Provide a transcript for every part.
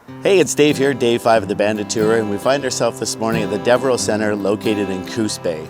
Hey, it's Dave here, day 5 of the Bandit Tour, and we find ourselves this morning at the Devereux Center located in Coos Bay.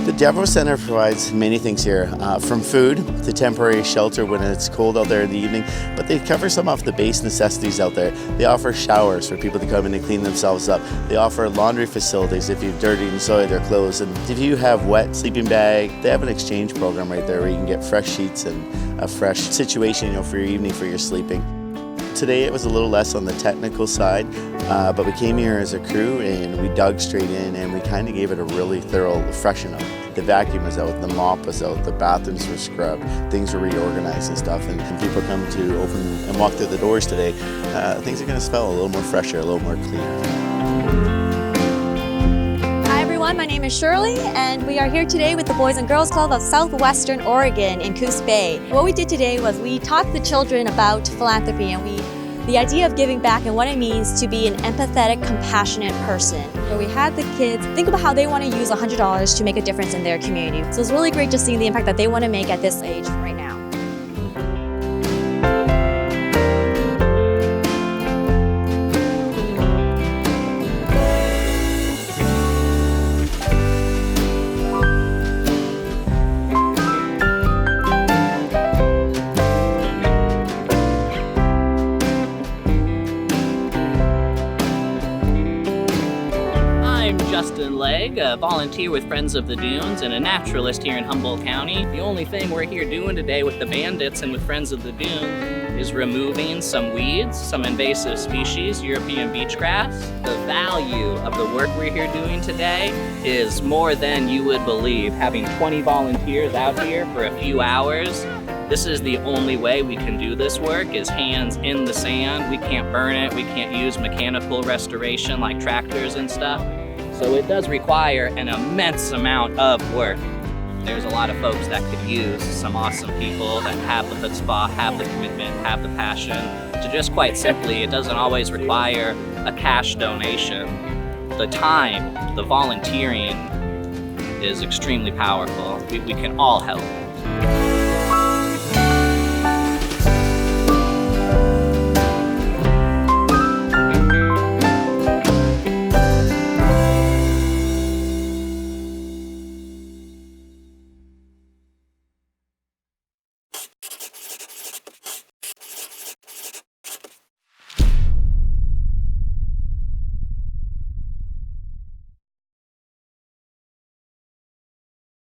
The Devereux Center provides many things here, from food to temporary shelter when it's cold out there in the evening, but they cover some of the base necessities out there. They offer showers for people to come in and clean themselves up. They offer laundry facilities if you've dirtied and soiled their clothes, and if you have wet sleeping bag, they have an exchange program right there where you can get fresh sheets and a fresh situation, for your evening for your sleeping. Today it was a little less on the technical side, but we came here as a crew and we dug straight in and we kind of gave it a really thorough freshen up. The vacuum was out, the mop was out, the bathrooms were scrubbed, things were reorganized and stuff, and when people come to open and walk through the doors today, things are going to smell a little more fresher, a little more cleaner. Hi everyone, my name is Shirley and we are here today with the Boys and Girls Club of Southwestern, Oregon in Coos Bay. What we did today was we taught the children about philanthropy and the idea of giving back and what it means to be an empathetic, compassionate person. So we had the kids think about how they want to use $100 to make a difference in their community. So it's really great to see the impact that they want to make at this age right now. A volunteer with Friends of the Dunes and a naturalist here in Humboldt County. The only thing we're here doing today with the Bandits and with Friends of the Dunes is removing some weeds, some invasive species, European beach grass. The value of the work we're here doing today is more than you would believe. Having 20 volunteers out here for a few hours, this is the only way we can do this work, is hands in the sand. We can't burn it, we can't use mechanical restoration like tractors and stuff. So it does require an immense amount of work. There's a lot of folks that could use some awesome people that have the chutzpah, have the commitment, have the passion. To just quite simply, it doesn't always require a cash donation. The time, the volunteering is extremely powerful. We can all help.